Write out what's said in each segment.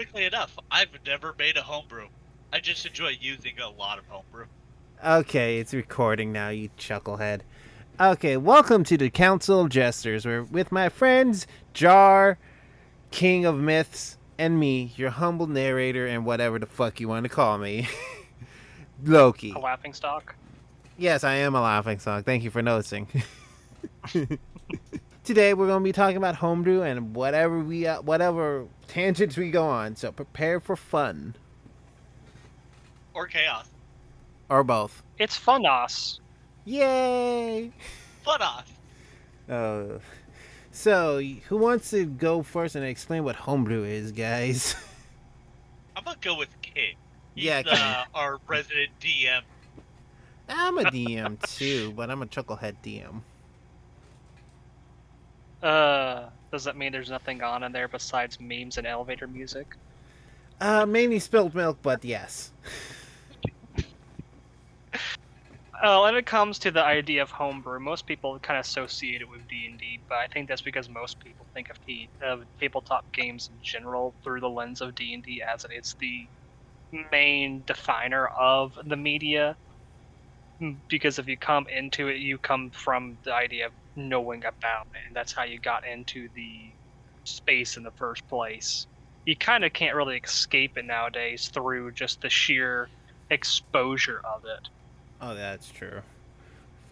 Quickly enough, I've never made a homebrew. I just enjoy using a lot of homebrew. Okay, it's recording now, you chucklehead. Okay, welcome to the Counsel of Jesters, where with my friends Jar, King of Myths, and me, your humble narrator and whatever the fuck you want to call me, A Loki. laughing stock. Yes, I am a laughing stock. Thank you for noticing. Today we're going to be talking about homebrew and whatever tangents we go on. So prepare for fun, Or chaos. or both. It's Funos. Yay! Fun off. Oh. So, who wants to go first and explain what homebrew is, guys? I'm gonna go with King. He's Yeah, King. our resident DM. I'm a DM too, but I'm a chucklehead DM. Does that mean there's nothing on in there besides memes and elevator music? Mainly spilled milk, but yes. When it comes to the idea of homebrew, most people kind of associate it with D&D, but I think that's because most people think of tabletop games in general through the lens of D&D, as it is the main definer of the media. Because if you come into it, you come from the idea of knowing about it, and that's how you got into the space in the first place. You kind of can't really escape it nowadays through just the sheer exposure of it. Oh, that's true.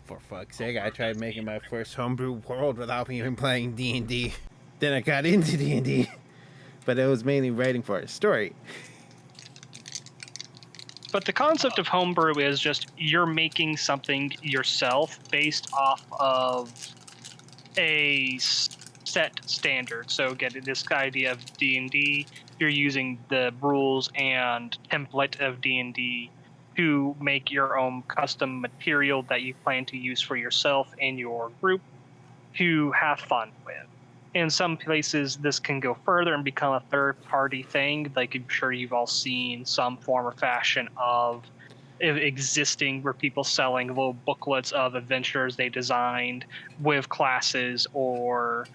For fuck's sake, I tried making my first homebrew world without even playing D&D. Then I got into D&D, but it was mainly writing for a story. But the concept of homebrew is just you're making something yourself based off of a set standard. So again, this idea of D&D, you're using the rules and template of D&D to make your own custom material that you plan to use for yourself and your group to have fun with. In some places, this can go further and become a third-party thing. Like I'm sure you've all seen some form or fashion of existing where people selling little booklets of adventures they designed with classes or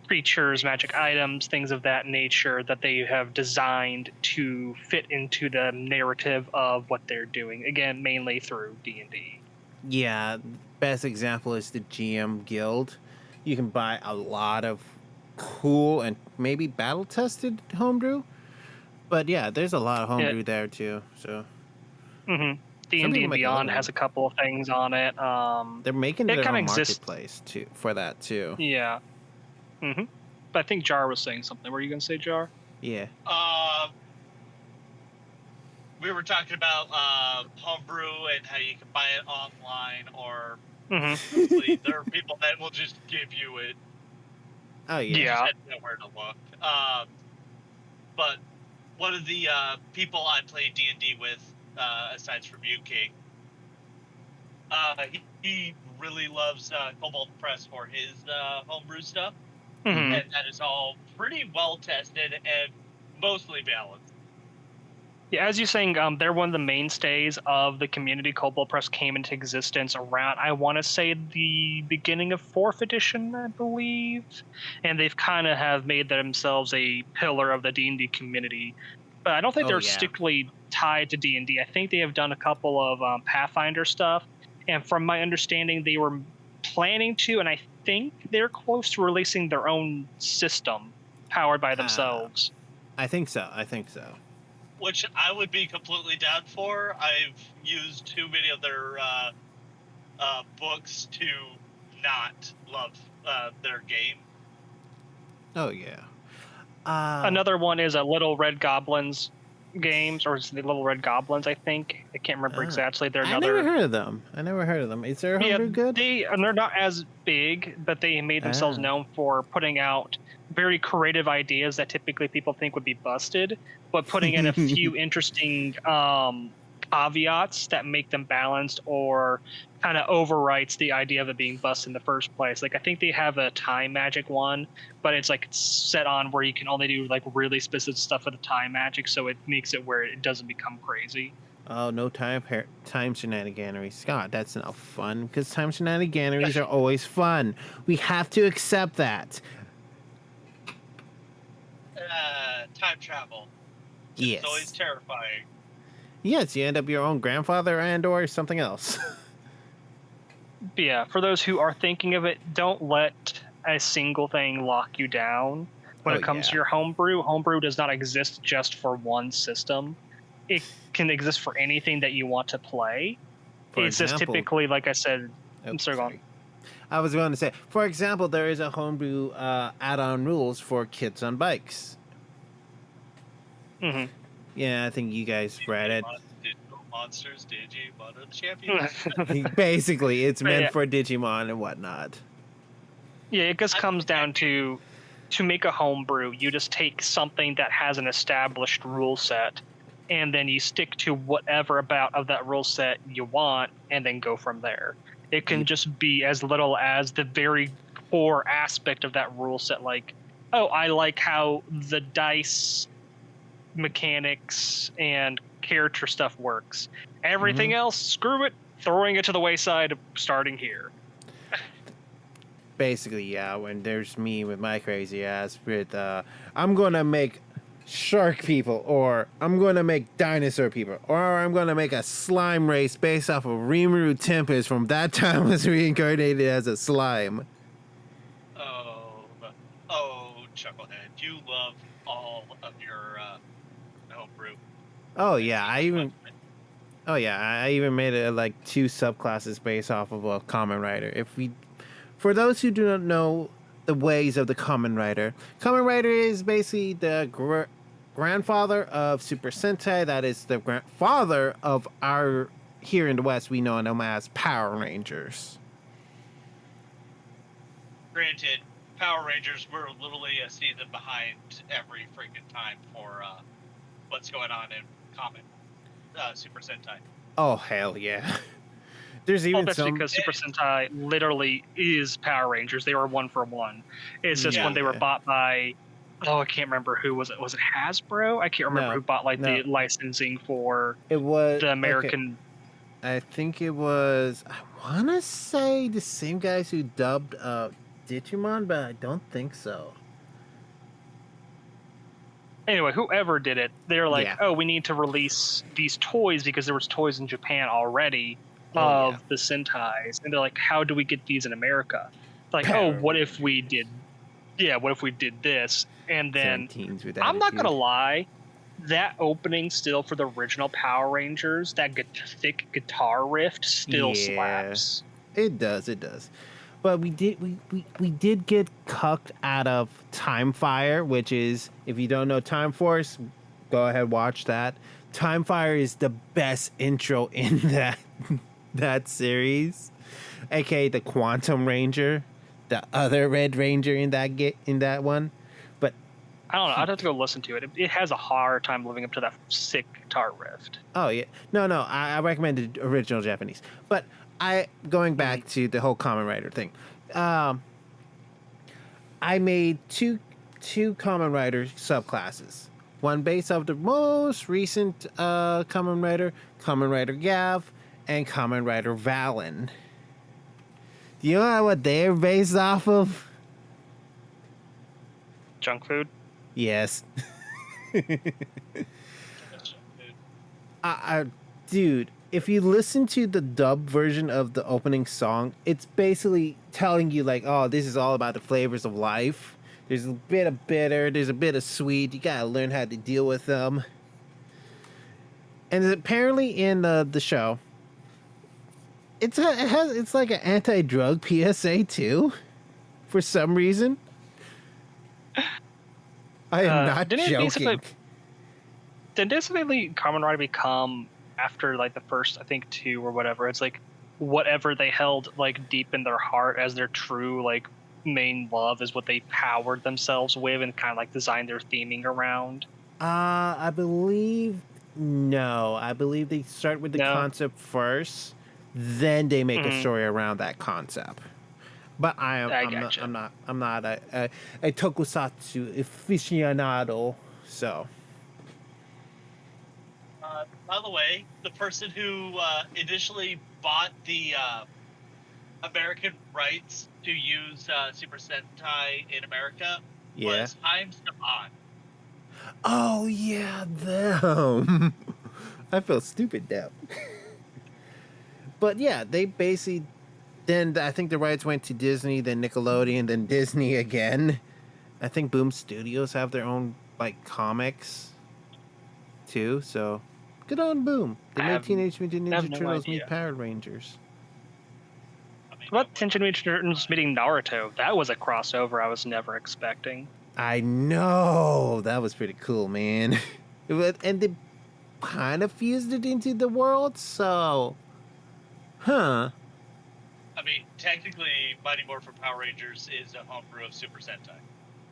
creatures, magic items, things of that nature that they have designed to fit into the narrative of what they're doing. Again, mainly through D&D. Yeah, best example is the GM Guild. You can buy a lot of cool and maybe battle-tested homebrew. But yeah, there's a lot of homebrew there too. So Mm-hmm. some D&D people and make a Beyond living. has a couple of things on it. They're making it their kind own of exists. marketplace too for that too. Yeah. Mm-hmm. But I think Jar was saying something. Were you going to say, Jar? Yeah. We were talking about homebrew and how you can buy it online, or Mm-hmm. there are people that will just give you it. Oh yeah. You Yeah. just have to know where to look. But one of the people I play D&D with, aside from you, King, he really loves Cobalt Press for his homebrew stuff, Mm-hmm. and that is all pretty well tested and mostly balanced. Yeah, as you're saying, they're one of the mainstays of the community. Cobalt Press came into existence around, I want to say, the beginning of 4th edition, I believe. And they've kind of have made themselves a pillar of the D&D community. But I don't think they're strictly tied to D&D. I think they have done a couple of Pathfinder stuff. And from my understanding, they were planning to, and I think they're close to releasing their own system powered by themselves. I think so. Which I would be completely down for. I've used too many of their books to not love their game. Oh yeah. Another one is a Little Red Goblins games, or it's the Little Red Goblins, I think. I can't remember exactly. They're another. I never heard of them. Is their homebrew good? They're not as big, but they made themselves known for putting out very creative ideas that typically people think would be busted, but putting in a few interesting caveats that make them balanced or kind of overwrites the idea of it being busted in the first place. Like I think they have a time magic one, but it's like set on where you can only do like really specific stuff with the time magic, so it makes it where it doesn't become crazy. Oh, no time shenaniganery. Scott, that's not fun, because time shenaniganeries are always fun. We have to accept that. Time travel. It's Yes. always terrifying. Yes, you end up your own grandfather and or something else. But yeah, for those who are thinking of it, don't let a single thing lock you down. When Oh, it comes to yeah. your homebrew does not exist just for one system. It can exist for anything that you want to play. For It's just example, typically, like I said, oh, I'm sorry, go on. I was going to say, for example, there is a homebrew add-on rules for kids on bikes. Mhm. Yeah, I think you guys read it. Digital monsters, Digimon are the champions. Basically, it's But meant yeah. for Digimon and whatnot. Yeah, it just comes down to make a homebrew, you just take something that has an established rule set, and then you stick to whatever about of that rule set you want, and then go from there. It can Yep. just be as little as the very core aspect of that rule set, like, oh, I like how the dice mechanics and character stuff works. Everything else, screw it, throwing it to the wayside, starting here. Basically, yeah, when there's me with my crazy ass with, I'm gonna make shark people, or I'm gonna make dinosaur people, or I'm gonna make a slime race based off of Rimuru Tempest from that time was reincarnated as a slime. Oh, Chucklehead, you love all of your homebrew. Oh yeah, I even made it like 2 subclasses based off of a common rider. For those who do not know the ways of the Kamen Rider is basically the grandfather of Super Sentai. That is the grandfather of our, here in the West, we know them as Power Rangers. Granted, Power Rangers were literally a season behind every freaking time for what's going on in common Super Sentai. Oh, hell yeah. There's even that's some... because Super Sentai literally is Power Rangers. They were 1 for 1. It's just when they were bought by, I can't remember who was it. Was it Hasbro? I can't remember who bought the licensing for it was the American. Okay. I think it was, I want to say the same guys who dubbed Digimon, but I don't think so. Anyway, whoever did it, they're like, oh, we need to release these toys because there was toys in Japan already of the Sentais, and they're like, how do we get these in America? Like, what if we did this? And then I'm not gonna lie, that opening still for the original Power Rangers, that thick guitar riff still slaps. It does. But we did get cucked out of Time Fire, which is, if you don't know Time Force, go ahead, watch that. Time Fire is the best intro in that series, aka the Quantum Ranger, the other Red Ranger in that one. But I don't know. I'd have to go listen to it. It has a hard time living up to that sick guitar riff. Oh yeah, no, I recommend the original Japanese. But going back to the whole Kamen Rider thing, I made two Kamen Rider subclasses. One based off the most recent Kamen Rider Gav, and Kamen Rider Valen. Do you know what they're based off of? Junk food? Yes. Dude, if you listen to the dub version of the opening song, it's basically telling you like, oh, this is all about the flavors of life. There's a bit of bitter, there's a bit of sweet. You gotta learn how to deal with them. And apparently in the show, it's like an anti-drug PSA too, for some reason. I am not joking. Did basically Kamen Rider become, after like the first, I think 2 or whatever, it's like whatever they held like deep in their heart as their true like main love is what they powered themselves with and kind of like designed their theming around? I believe they start with the concept first, then they make a story around that concept. But I'm not a tokusatsu aficionado, so. By the way, the person who initially bought the American rights to use Super Sentai in America was I'm Saban. Oh yeah, Damn. I feel stupid now. But yeah, they basically then I think the rights went to Disney, then Nickelodeon, then Disney again. I think Boom Studios have their own like comics too, so good on Boom. They made Teenage Mutant I have Ninja no Turtles meet idea. Power Rangers. What about Teenage Mutant Ninja Turtles meeting Naruto? That was a crossover I was never expecting. I know that was pretty cool, man. And they kind of fused it into the world, so huh. I mean, technically, Mighty Morphin Power Rangers is a homebrew of Super Sentai.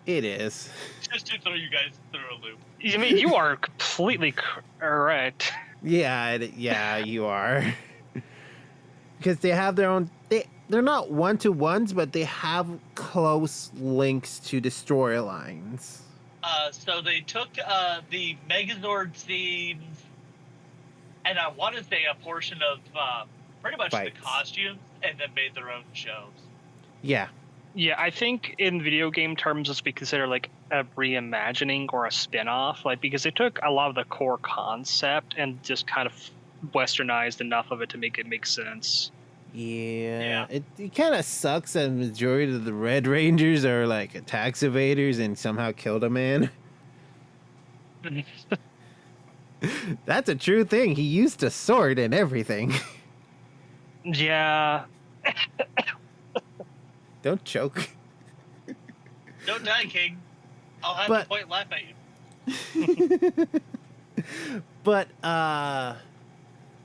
It is. Just to throw you guys through a loop. I mean, you are completely correct. Yeah, yeah, you are. Because they have their own. They're not one-to-ones, but they have close links to the storylines. So they took the Megazord scenes, and I want to say a portion of pretty much Fights. the costumes, and then made their own shows. Yeah. Yeah, I think in video game terms, it's be considered like a reimagining or a spin-off, like because they took a lot of the core concept and just kind of westernized enough of it to make it make sense. Yeah. It kind of sucks that the majority of the Red Rangers are like tax evaders and somehow killed a man. That's a true thing. He used a sword and everything. Yeah. Don't choke. Don't die, King. I'll have But- to point laugh at you. But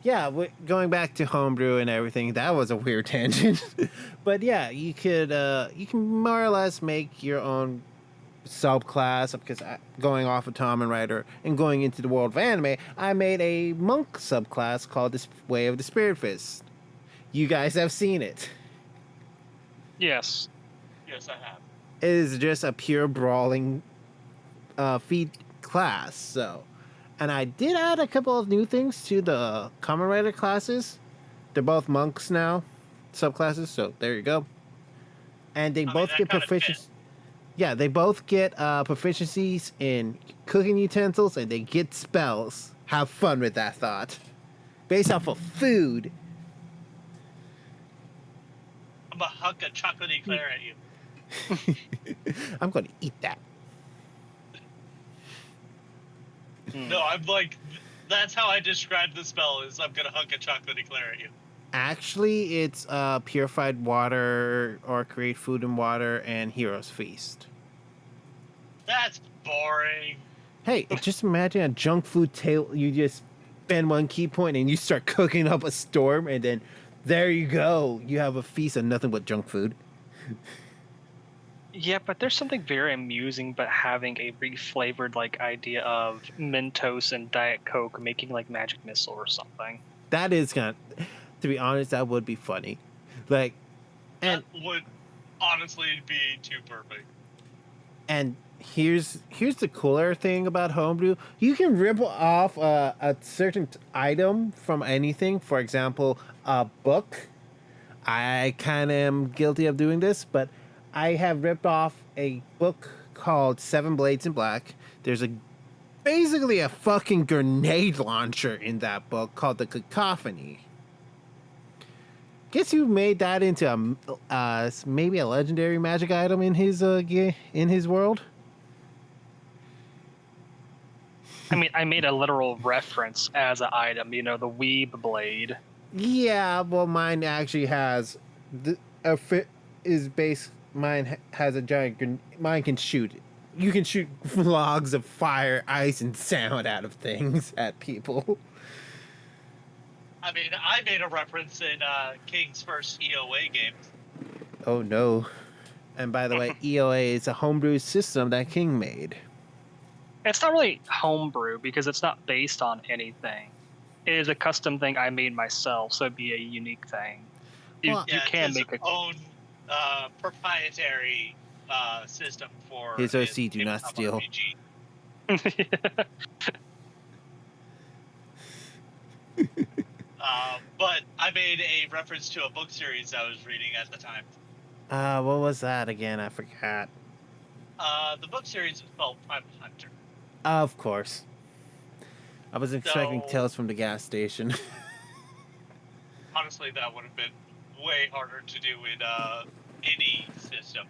yeah, going back to homebrew and everything, that was a weird tangent. But yeah, you can more or less make your own subclass, because going off of Tom and Rider and going into the world of anime, I made a monk subclass called the Way of the Spirit Fist. You guys have seen it. Yes. Yes, I have. It is just a pure brawling feat class. So, and I did add a couple of new things to the Kamen Rider classes. They're both monks now, subclasses. So there you go. And they both get proficiency. Yeah, they both get proficiencies in cooking utensils, and they get spells. Have fun with that thought. Based off of food. I'm gonna hunk a chocolate eclair at you. I'm going to eat that. No, I'm like, that's how I describe the spell, is I'm gonna hunk a chocolate eclair at you. Actually, it's purified water or create food and water and Hero's Feast. That's boring. Hey, just imagine a junk food table. You just spend one key point and you start cooking up a storm, and then there you go. You have a feast of nothing but junk food. Yeah, but there's something very amusing but having a reflavored like idea of Mentos and Diet Coke making like magic missile or something. That is kind of, to be honest, that would be funny. Like, and That would honestly be too perfect. And here's the cooler thing about homebrew. You can rip off a certain item from anything. For example, a book. I kind of am guilty of doing this, but I have ripped off a book called Seven Blades in Black. There's basically a fucking grenade launcher in that book called the Cacophony. Guess who made that into maybe a legendary magic item in his world? I mean, I made a literal reference as an item, you know, the Weeb Blade. Yeah, well, mine actually has mine has a giant. Mine can shoot. You can shoot logs of fire, ice, and sound out of things at people. I mean, I made a reference in King's first EOA games. Oh no! And by the way, EOA is a homebrew system that King made. It's not really homebrew because it's not based on anything. It is a custom thing I made myself, so it'd be a unique thing. You can make its own proprietary system for his OC do not steal. RPG. But I made a reference to a book series I was reading at the time. What was that again? I forgot. The book series is called Primal Hunter. Of course. I was expecting So- Tales from the Gas Station. Honestly, that would have been way harder to do in any system.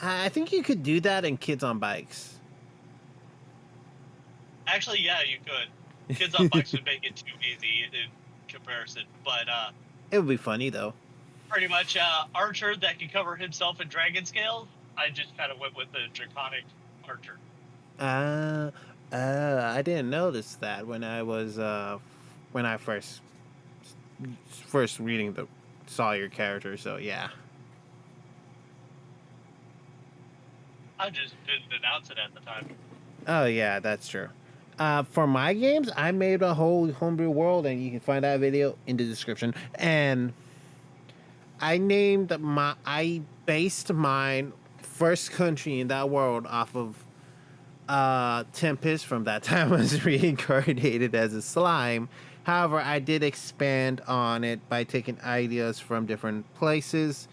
I think you could do that in Kids on Bikes. Actually, yeah, you could. Kids on Bikes would make it too easy in comparison, but It would be funny though. pretty much Archer that can cover himself in Dragon Scale. I just kind of went with the Draconic Archer. I didn't notice that when I was when I first reading saw your character. So yeah. I just didn't announce it at the time. Oh yeah, that's true. For my games, I made a whole homebrew world, and you can find that video in the description. And I based mine first country in that world off of Tempest from that time I was reincarnated as a slime. However, I did expand on it by taking ideas from different places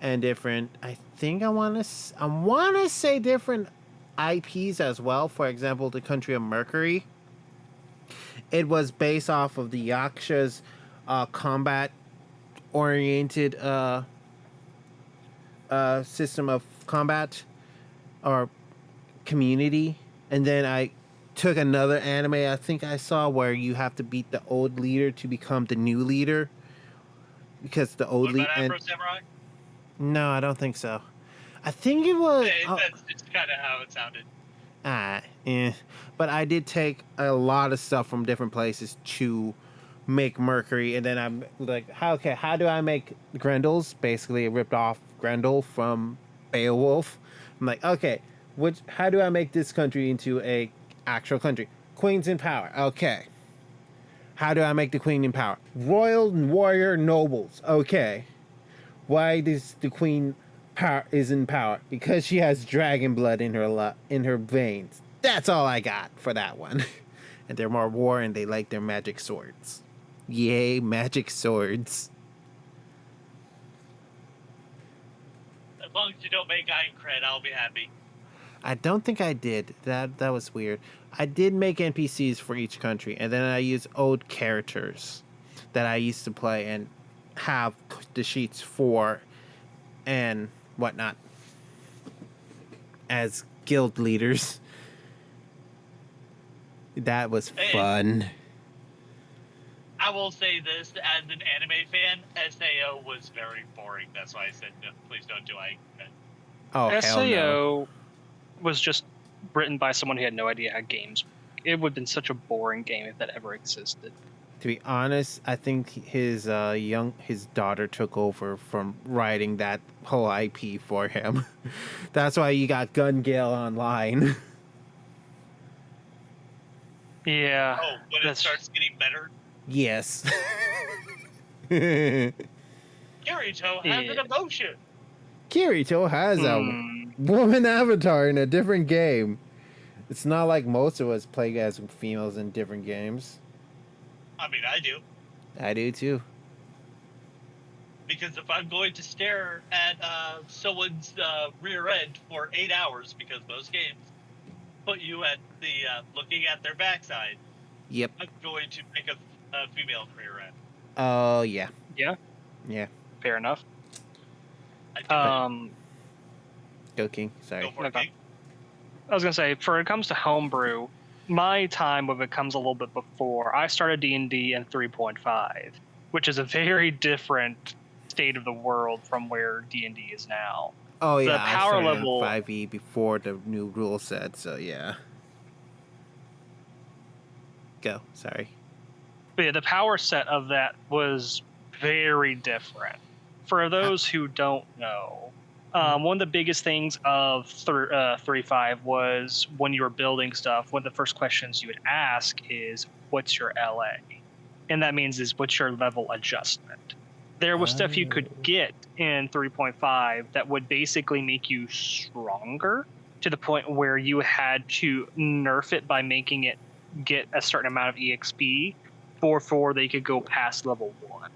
and different. I think I want to say different IPs as well. For example, the country of Mercury. It was based off of the Yaksha's combat oriented system of combat or community. And then I took another anime I think I saw where you have to beat the old leader to become the new leader, because the old What about leader. Afro Samurai? No, I don't think so. I think it was. That's just kind of how it sounded. But I did take a lot of stuff from different places to make Mercury, and then I'm like, how do I make Grendel's? Basically, it ripped off Grendel from Beowulf. I'm like, okay, how do I make this country into a actual country? Queens in power. Okay. How do I make the queen in power? Royal warrior nobles. Okay. Why does the queen is in power? Because she has dragon blood in her veins. That's all I got for that one. And they're more war, and they like their magic swords. Yay, magic swords. As long as you don't make Iron Cred, I'll be happy. I don't think I did. That was weird. I did make NPCs for each country, and then I used old characters that I used to play and have the sheets for and whatnot as guild leaders. That was fun. I will say this, as an anime fan, SAO was very boring. That's why I said, no, please don't do Iron Cred. Oh, hell SAO no. was just written by someone who had no idea how games. It would have been such a boring game if that ever existed. To be honest, I think his daughter took over from writing that whole IP for him. That's why you got Gun Gale Online. Yeah. Oh, when it starts getting better? Yes. Kirito has an emotion. Kirito has a woman avatar in a different game. It's not like most of us play as females in different games. I mean, I do. I do too. Because if I'm going to stare at someone's rear end for 8 hours, because most games put you at the looking at their backside, Yep. I'm going to pick a female rear end. Oh yeah. Yeah. Yeah. Fair enough. I do Go King. Go Sorry. for it, Okay. King. I was gonna say, for it comes to homebrew, my time of it comes a little bit before. I started D&D in 3.5, which is a very different state of the world from where D&D is now. Oh yeah. The power I started level- in 5e before the new rule set. So yeah. Go. Sorry. But yeah, the power set of that was very different. For those who don't know, one of the biggest things of 3.5 was when you were building stuff, one of the first questions you would ask is, what's your LA? And that means is, what's your level adjustment? There was stuff you could get in 3.5 that would basically make you stronger to the point where you had to nerf it by making it get a certain amount of EXP before they could go past level 1.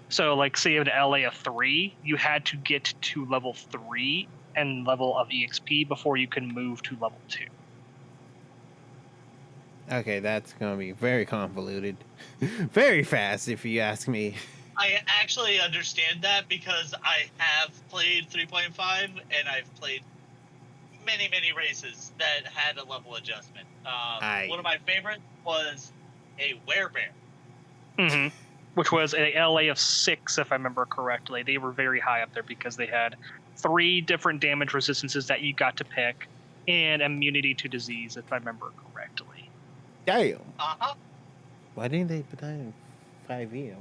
So, like, say you have an LA of 3, you had to get to level 3 and level of EXP before you can move to level 2. Okay, that's gonna be very convoluted, very fast, if you ask me. I actually understand that because I have played 3.5 and I've played many races that had a level adjustment. One of my favorites was a werebear. Mm-hmm. Which was a LA of 6, if I remember correctly. They were very high up there because they had 3 different damage resistances that you got to pick and immunity to disease, if I remember correctly. Damn. Uh-huh. Why didn't they put that in 5e?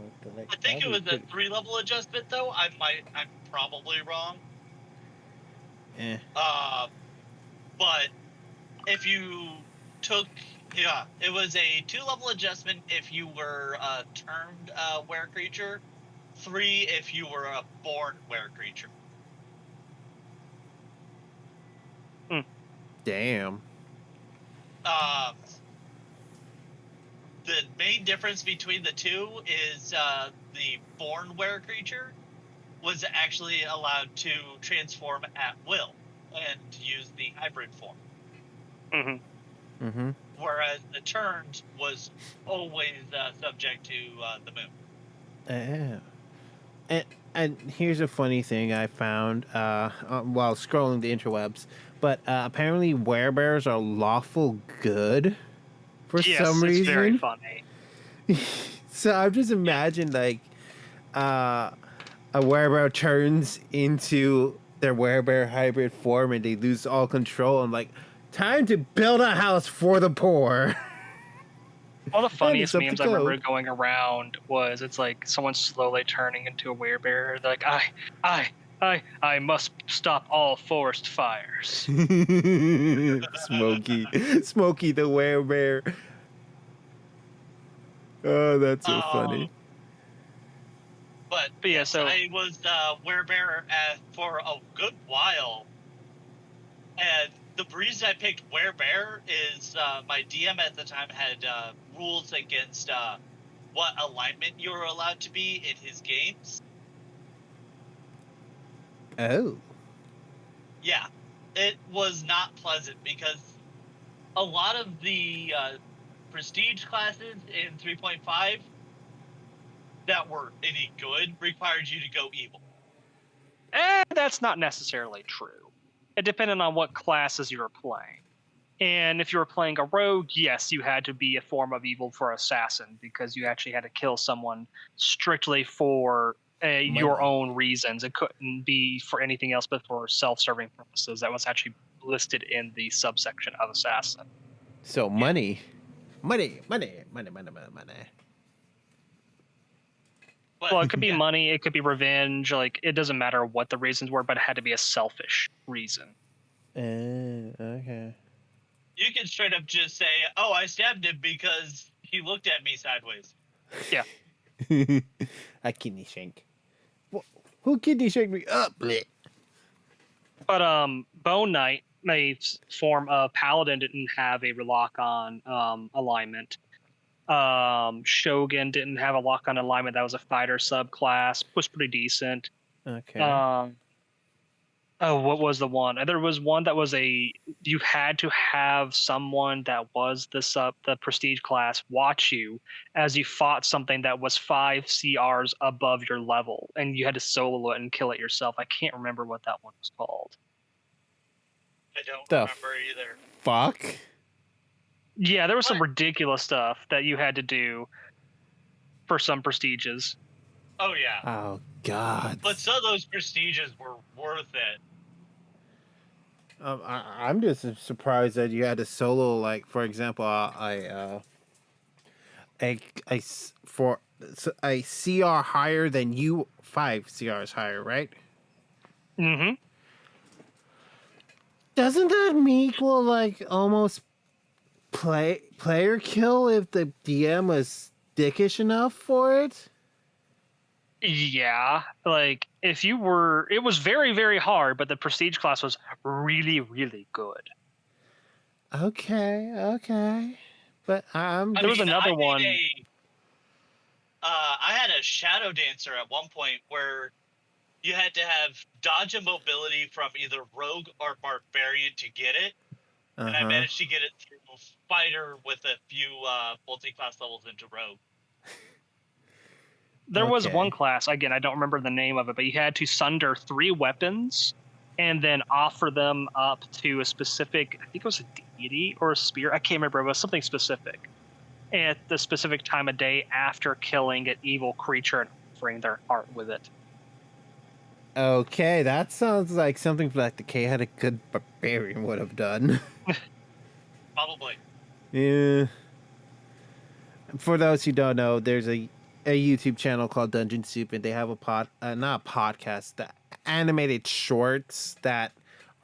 I think it was a 3-level adjustment, though. I'm probably wrong. Eh. But if you took, it was a 2-level adjustment if you were a turned were creature, 3 if you were a born were creature. Damn. The main difference between the two is the born were creature was actually allowed to transform at will and use the hybrid form. Mm-hmm. Mm-hmm. Whereas the turned was always subject to the moon. And here's a funny thing I found while scrolling the interwebs. But apparently, werebears are lawful good for some Yes, it's reason. very funny. So I've just imagined like a werebear turns into their werebear hybrid form and they lose all control. And like, time to build a house for the poor. One of the funniest up to memes I remember code. going around was it's like someone slowly turning into a werebear. They're like, I must stop all forest fires. Smokey the werebear. Oh, that's so funny. But yeah, yes, so I was werebear for a good while, and the reason I picked werebear is my DM at the time had rules against what alignment you were allowed to be in his games. Oh. Yeah, it was not pleasant because a lot of the prestige classes in 3.5 that were any good required you to go evil. that's not necessarily true. It depended on what classes you were playing. And if you were playing a rogue, yes, you had to be a form of evil for assassin because you actually had to kill someone strictly for your own reasons. It couldn't be for anything else but for self-serving purposes. That was actually listed in the subsection of assassin. So money. Money. Well, it could be money, it could be revenge. Like, it doesn't matter what the reasons were, but it had to be a selfish reason. Okay. You can straight up just say, "Oh, I stabbed him because he looked at me sideways." Yeah. I kidney shank. Who kidney shanked me up? But Bone Knight, a form of paladin, didn't have a lock-on alignment. Shogun didn't have a lock-on alignment. That was a fighter subclass. Was pretty decent. Okay. What was the one? There was one that was you had to have someone that was the prestige class watch you as you fought something that was 5 CRs above your level, and you had to solo it and kill it yourself. I can't remember what that one was called. I don't remember either. Fuck. Yeah, there was some ridiculous stuff that you had to do for some prestiges. Oh yeah. Oh god. But some of those prestiges were worth it. I'm just surprised that you had to solo, like, for example, a CR higher than you, 5 CRs higher, right? Mm-hmm. Doesn't that equal like almost player kill if the DM was dickish enough for it? Yeah, like if you were, it was very, very hard, but the prestige class was really, really good. Okay. But there was another one. I had a shadow dancer at one point where you had to have dodge and mobility from either rogue or barbarian to get it. and I managed to get it through fighter with a few multi-class levels into rogue. There was one class, again, I don't remember the name of it, but you had to sunder 3 weapons and then offer them up to a specific, I think it was a deity or a spear, I can't remember, it was something specific, at the specific time of day after killing an evil creature and offering their heart with it. Okay, that sounds like something like the K-Had a good barbarian would have done. Probably. Yeah. For those who don't know, there's a YouTube channel called Dungeon Soup, and they have not a podcast, the animated shorts that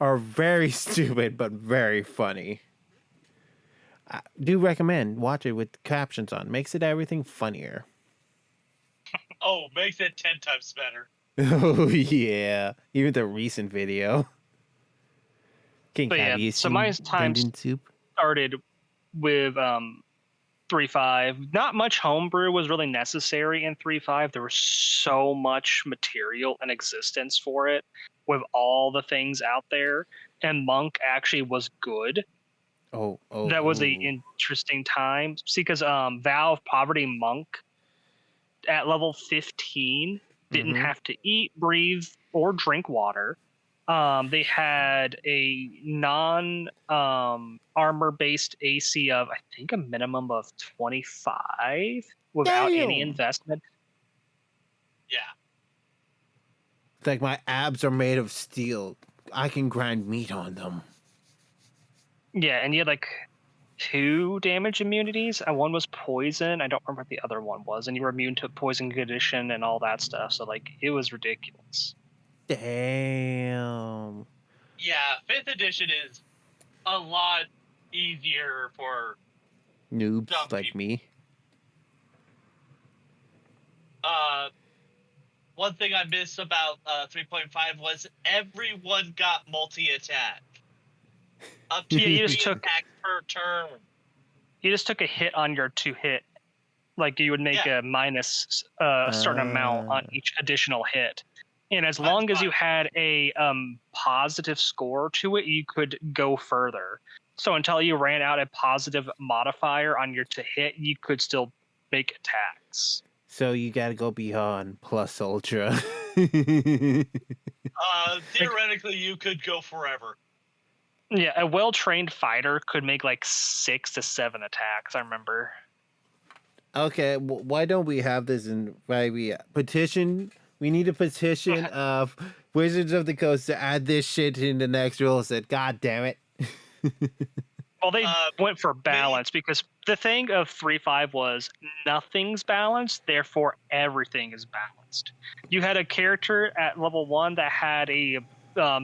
are very stupid but very funny. I do recommend watch it with captions on. Makes it everything funnier. Oh, makes it 10 times better. Oh yeah, even the recent video. King, But yeah, so my time Dungeon Soup started with 3.5. Not much homebrew was really necessary in 3.5. There was so much material in existence for it with all the things out there, and Monk actually was good. That was an interesting time. See, because Valve Poverty Monk at level 15 didn't have to eat, breathe, or drink water. They had a non-armor-based AC of, I think, a minimum of 25 without any investment. Yeah. It's like my abs are made of steel. I can grind meat on them. Yeah, and you had like 2 damage immunities. One was poison. I don't remember what the other one was. And you were immune to poison condition and all that stuff. So like it was ridiculous. Damn. Yeah, 5th edition is a lot easier for noobs like people. Me. One thing I missed about 3.5 was everyone got multi-attack. Up to 3 attacks per turn. You just took a hit on your 2-hit. Like you would make a minus a certain amount on each additional hit. And as long as you had a positive score to it, you could go further. So until you ran out a positive modifier on your to hit, you could still make attacks. So you got to go beyond plus ultra. Theoretically, you could go forever. Yeah, a well-trained fighter could make like 6 to 7 attacks, I remember. Okay, why don't we have this in petition? We need a petition of Wizards of the Coast to add this shit in the next rule set. God damn it. Well, they went for balance because the thing of 3.5 was nothing's balanced, therefore everything is balanced. You had a character at level 1 that had a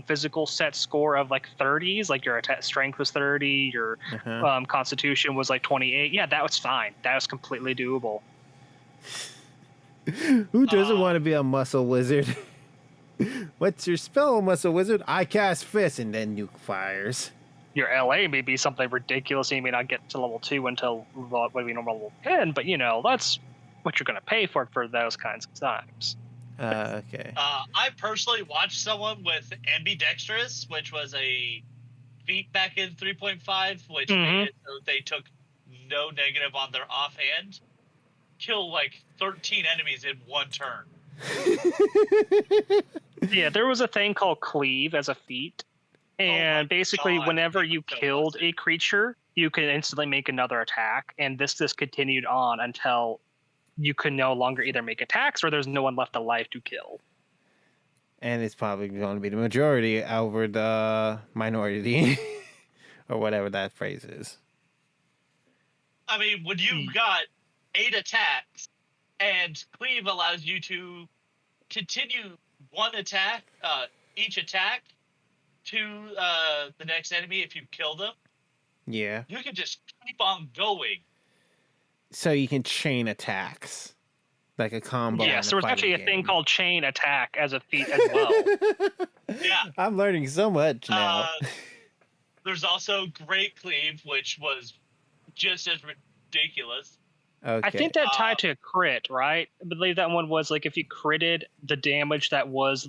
physical set score of like 30s, like your strength was 30, your constitution was like 28. Yeah, that was fine. That was completely doable. Who doesn't want to be a muscle wizard? What's your spell, muscle wizard? I cast fist and then nuke fires. Your LA may be something ridiculous, and you may not get to level 2 until what would be normal level 10, but you know, that's what you're going to pay for those kinds of times. Okay. I personally watched someone with ambidextrous, which was a feat back in 3.5, which made it so they took no negative on their offhand, kill like 13 enemies in one turn. Yeah, there was a thing called cleave as a feat, and basically whenever you killed a creature, you could instantly make another attack, and this continued on until you could no longer either make attacks or there's no one left alive to kill. And it's probably going to be the majority over the minority, or whatever that phrase is. I mean, when you got 8 attacks, and cleave allows you to continue one attack, each attack, to the next enemy if you kill them. Yeah. You can just keep on going. So you can chain attacks, like a combo. Yes, there was actually a thing called chain attack as a feat as well. Yeah. I'm learning so much now. There's also Great Cleave, which was just as ridiculous. Okay. I think that tied to a crit, right? I believe that one was like if you critted the damage that was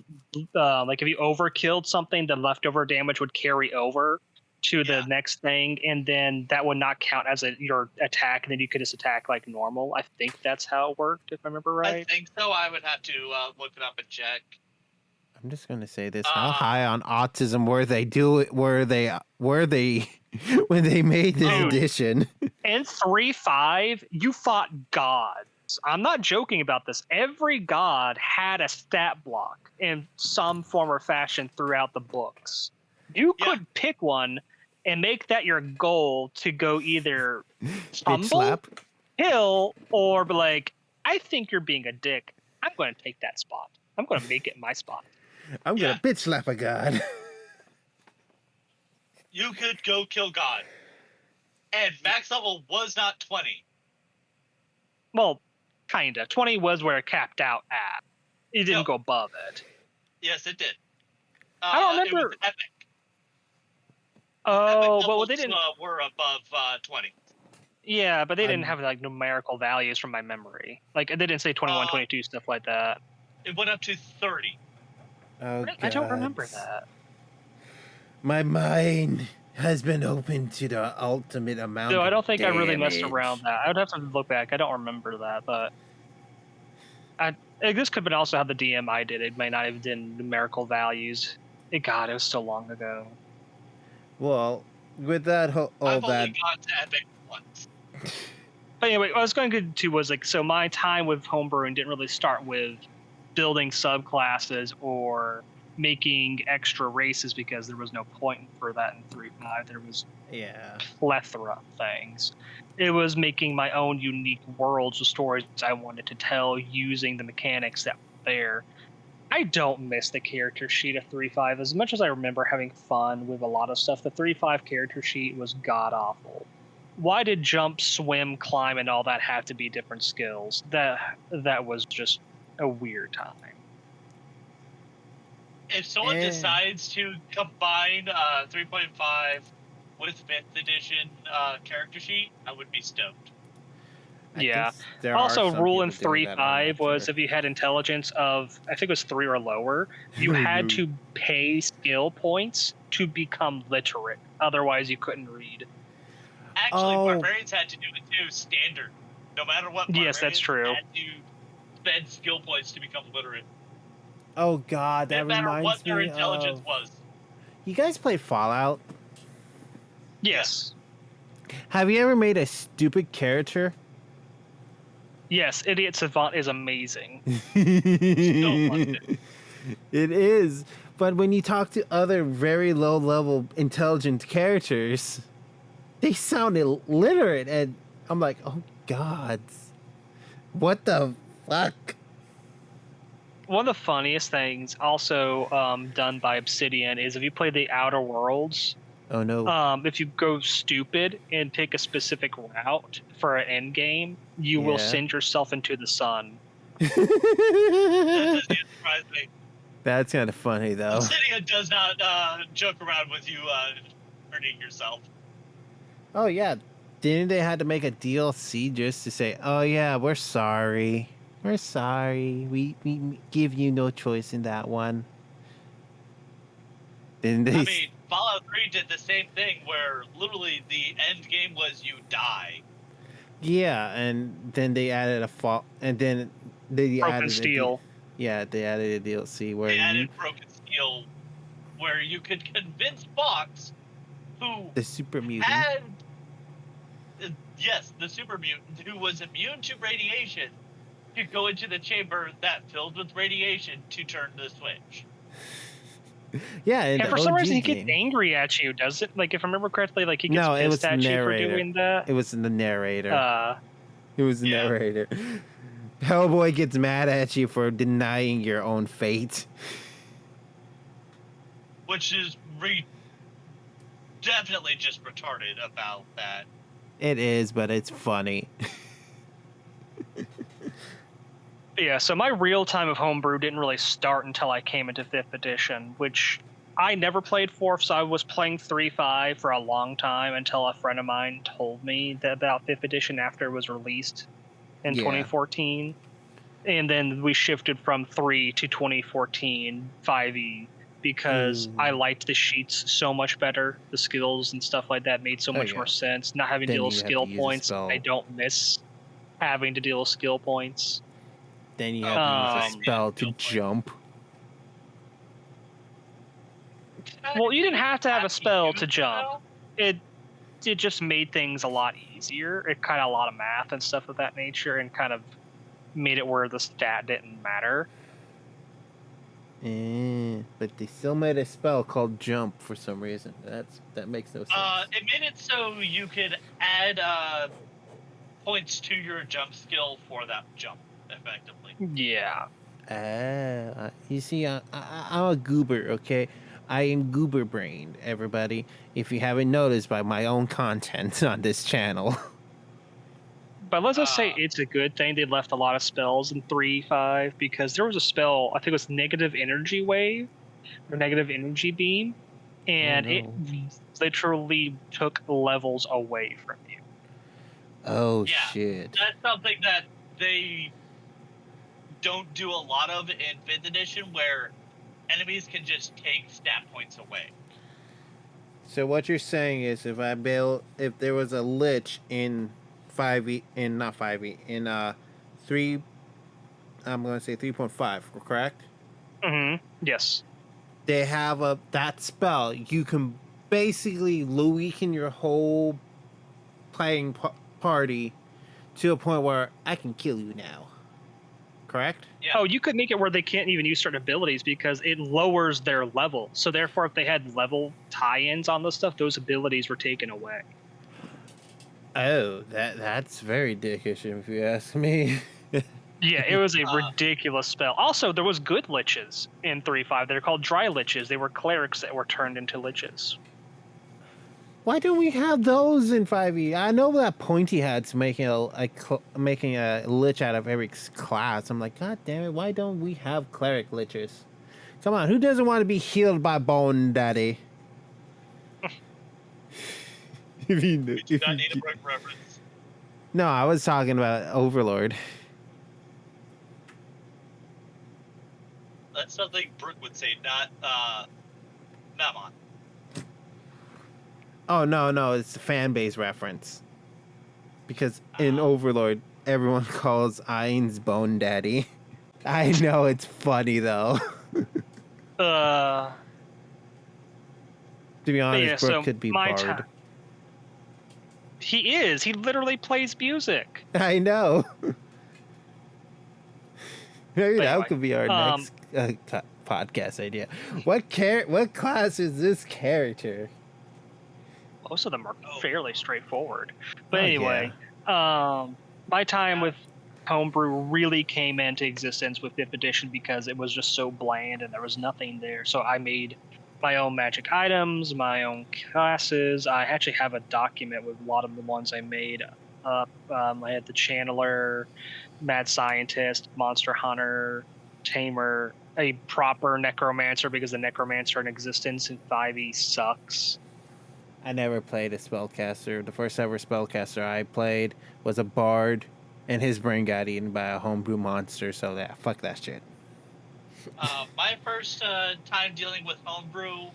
like if you overkilled something, the leftover damage would carry over to the next thing, and then that would not count as your attack, and then you could just attack like normal. I think that's how it worked, if I remember right. I think so. I would have to look it up and check. I'm just gonna say this: how high on autism were they? Were they when they made this edition? In 3.5, you fought gods. I'm not joking about this. Every god had a stat block in some form or fashion throughout the books. You could pick one and make that your goal to go either humble, kill, or be like, I think you're being a dick. I'm going to take that spot. I'm going to make it my spot. I'm going to bitch slap a god. You could go kill God. And max level was not 20. Well, kind of. 20 was where it capped out at. It didn't go above it. Yes, it did. I don't remember. It was epic. Oh, epic well, they didn't. Were above 20. Yeah, but they didn't have like numerical values from my memory. Like they didn't say 21, 22, stuff like that. It went up to 30. Oh, I don't remember that. My mind has been opened to the ultimate amount. No, I don't think damage. I really messed around that. I would have to look back. I don't remember that, but this could have been also how the DMI did it. It might not have been numerical values. It was so long ago. Well, with that, I've only gone to epic once. But anyway, what I was going to was like, so my time with homebrewing didn't really start with building subclasses or making extra races, because there was no point for that in 3.5. There was a plethora of things. It was making my own unique worlds of stories I wanted to tell using the mechanics that were there. I don't miss the character sheet of 3.5 as much as I remember having fun with a lot of stuff. The 3.5 character sheet was god awful. Why did jump, swim, climb, and all that have to be different skills? That was just a weird time. If someone decides to combine 3.5 with 5th edition character sheet, I would be stoked. Yeah. Also, rule in 3.5 was if you had intelligence of, I think it was 3 or lower, you had to pay skill points to become literate. Otherwise, you couldn't read. Actually, barbarians had to do it too, standard. No matter what, yes, that's true. Had to spend skill points to become literate. Oh God, that reminds me. No matter what their intelligence was. You guys play Fallout? Yes. Have you ever made a stupid character? Yes, Idiot Savant is amazing. It is, but when you talk to other very low-level intelligent characters, they sound illiterate, and I'm like, oh God, what the fuck? One of the funniest things also done by Obsidian is if you play the Outer Worlds. Oh no. If you go stupid and take a specific route for an end game, you will send yourself into the sun. That doesn't surprise me. That's kind of funny, though. Obsidian does not joke around with you hurting yourself. Oh yeah, didn't they have to make a DLC just to say, "Oh yeah, we're sorry. We're sorry. We give you no choice in that one." Didn't they? I mean, Fallout 3 did the same thing where literally the end game was you die. Yeah, and then they added and then they Broken added Steel. they added a DLC where they added Broken Steel, where you could convince Fox, who the super mutant had the super mutant who was immune to radiation, to go into the chamber that filled with radiation to turn the switch. Yeah, and for some reason he gets angry at you, does it? Like, if I remember correctly, like he gets pissed at you for doing that. It was the narrator. It was the narrator. Hellboy gets mad at you for denying your own fate. Which is definitely just retarded about that. It is, but it's funny. Yeah, so my real time of homebrew didn't really start until I came into 5th edition, which I never played 4th, so I was playing 3.5 for a long time until a friend of mine told me about 5th edition after it was released in 2014. And then we shifted from 3 to 2014, 5e. because I Ooh. liked the sheets so much better. The skills and stuff like that made so Oh, much yeah. more sense. Not having to Then deal with you have to skill use a points. spell. I don't miss having to deal with skill points. Then you have to use a Um, spell to jump. Well, you didn't have to have a spell to use jump. spell? It just made things a lot easier. It kind of a lot of math and stuff of that nature, and kind of made it where the stat didn't matter. But they still made a spell called jump for some reason. That makes no sense. It made it so you could add points to your jump skill for that jump, effectively. Yeah. You see, I'm a goober, okay? I am goober brained, everybody. If you haven't noticed by my own content on this channel. But let's just say it's a good thing they left a lot of spells in 3.5 because there was a spell, I think it was Negative Energy Wave or Negative Energy Beam, and it literally took levels away from you. Oh, Yeah, shit. That's something that they don't do a lot of in 5th edition, where enemies can just take stat points away. So what you're saying is if there was a lich in 5e, not 5e, in 3, I'm going to say 3.5, correct? Yes. They have that spell. You can basically weaken your whole playing party to a point where I can kill you now. Correct? Yeah. Oh, you could make it where they can't even use certain abilities because it lowers their level. So therefore, if they had level tie-ins on this stuff, those abilities were taken away. Oh, that's very dickish if you ask me. Yeah, it was a ridiculous spell. Also, there was good liches in 3.5. They're called dry liches. They were clerics that were turned into liches. Why don't we have those in 5e? I know that Pointy Hat's making a lich out of every class. I'm like, God damn it! Why don't we have cleric liches? Come on, who doesn't want to be healed by Bone Daddy? We do not need a Brook reference. No, I was talking about Overlord. That's something Brook would say, not Namon. Oh no, it's a fan base reference. Because in Overlord, everyone calls Ain's Bone Daddy. I know it's funny though. To be honest, Brook could be Bard. He is. He literally plays music. I know. Maybe that could be our next podcast idea. What class is this character? Most of them are fairly straightforward. But anyway, my time with Homebrew really came into existence with 5th edition because it was just so bland and there was nothing there. So I made my own magic items, my own classes. I actually have a document with a lot of the ones I made up. I had the Channeler, Mad Scientist, Monster Hunter, Tamer, a proper Necromancer because the Necromancer in existence in 5e sucks. I never played a spellcaster. The first ever spellcaster I played was a bard, and his brain got eaten by a homebrew monster, so yeah, fuck that shit. My first time dealing with homebrew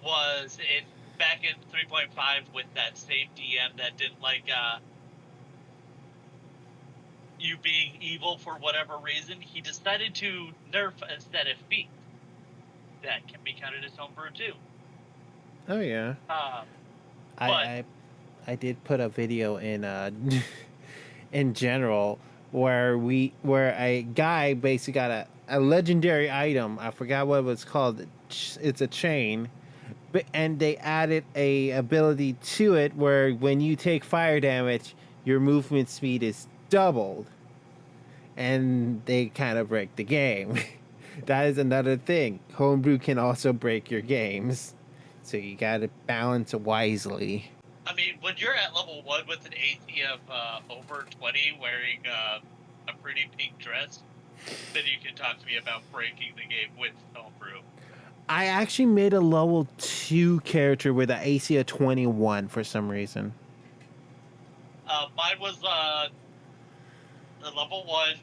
was back in 3.5 with that same DM that didn't like you being evil for whatever reason. He decided to nerf a set of feet that can be counted as homebrew too. Oh yeah. I did put a video in in general where a guy basically got a legendary item. I forgot what it was called. It's a chain, and they added a ability to it where when you take fire damage, your movement speed is doubled, and they kind of break the game. That is another thing. Homebrew can also break your games. So you gotta balance wisely. I mean, when you're at level 1 with an AC of over 20 wearing a pretty pink dress, then you can talk to me about breaking the game with homebrew. I actually made a level 2 character with an AC of 21 for some reason. Mine was a level 1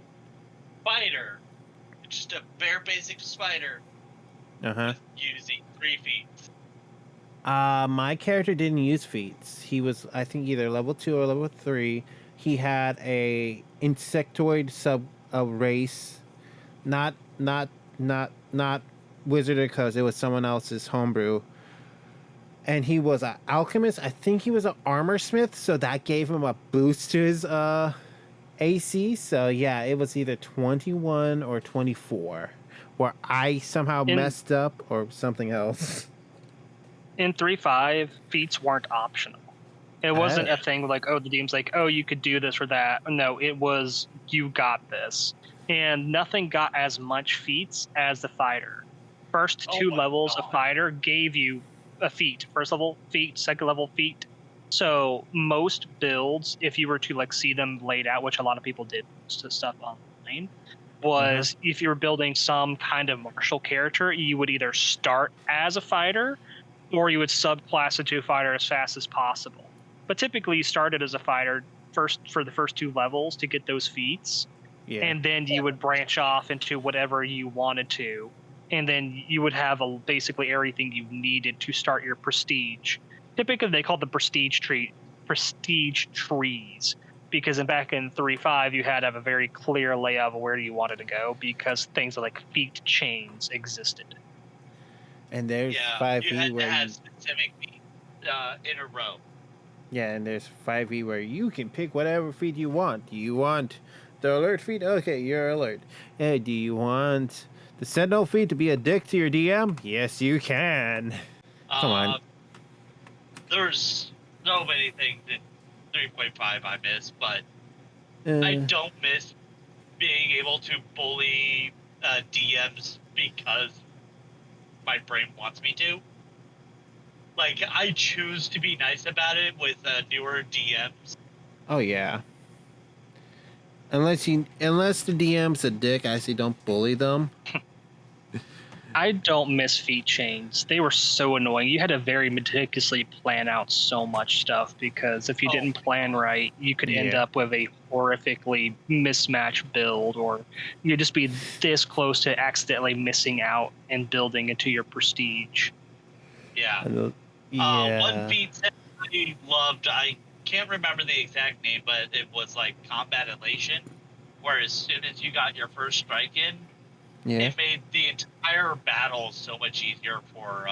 spider. Just a bare basic spider using 3 feats. My character didn't use feats. He was, I think, either level 2 or level 3. He had a insectoid race, not wizard because it was someone else's homebrew. And he was an alchemist. I think he was an armor smith, so that gave him a boost to his AC. So yeah, it was either 21 or 24, where I somehow messed up or something else. In 3.5, feats weren't optional. It wasn't a thing like, oh, the DM's like, oh, you could do this or that. No, it was, you got this. And nothing got as much feats as the fighter. First 2 levels of fighter gave you a feat. First level feat, second level feat. So most builds, if you were to like see them laid out, which a lot of people did to stuff online, was if you were building some kind of martial character, you would either start as a fighter or you would subclass into a fighter as fast as possible. But typically you started as a fighter first for the first 2 levels to get those feats. Yeah. And then you would branch off into whatever you wanted to. And then you would have basically everything you needed to start your prestige. Typically they called the prestige trees. Because back in 3.5 you had to have a very clear layout of where you wanted to go because things like feat chains existed. And there's 5e you had where to have specific feet in a row. Yeah, and there's 5e where you can pick whatever feat you want. Do you want the alert feat? Okay, you're alert. Hey, do you want the sentinel feat to be a dick to your DM? Yes, you can. Come on. There's so many things in 3.5 I miss, but I don't miss being able to bully DMs because my brain wants me to. Like, I choose to be nice about it with newer DMs. Oh yeah. Unless the DM's a dick, I say don't bully them. I don't miss feat chains. They were so annoying. You had to very meticulously plan out so much stuff because if you didn't plan right, you could end up with a horrifically mismatched build, or you'd just be this close to accidentally missing out and building into your prestige. Yeah. One feat that I loved, I can't remember the exact name, but it was like combat elation, where as soon as you got your first strike in, it made the entire battle so much easier for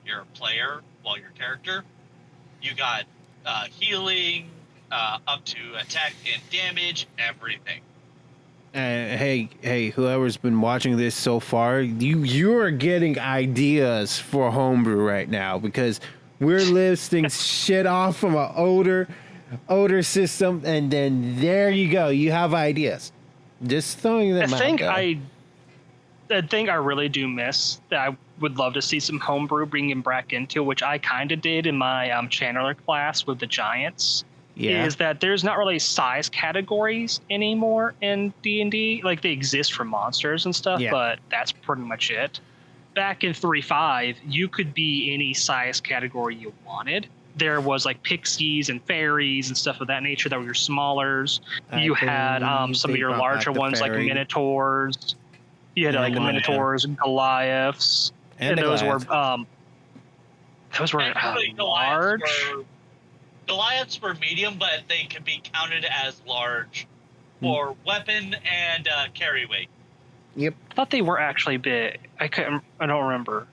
your player, your character. You got healing, up to attack and damage, everything. Hey, whoever's been watching this so far, you're getting ideas for homebrew right now because we're listing shit off from an older system, and then there you go. You have ideas. Just throwing them out there. The thing I really do miss that I would love to see some homebrew bringing back into, which I kind of did in my channeler class with the giants, is that there's not really size categories anymore in D&D. Like, they exist for monsters and stuff, but that's pretty much it. Back in 3.5, you could be any size category you wanted. There was like pixies and fairies and stuff of that nature that were your smallers. You had some of your larger ones like minotaurs. You had like minotaurs, Goliaths, and those were large. Goliaths were medium, but they could be counted as large for weapon and carry weight. Yep. I thought they were actually big. I don't remember.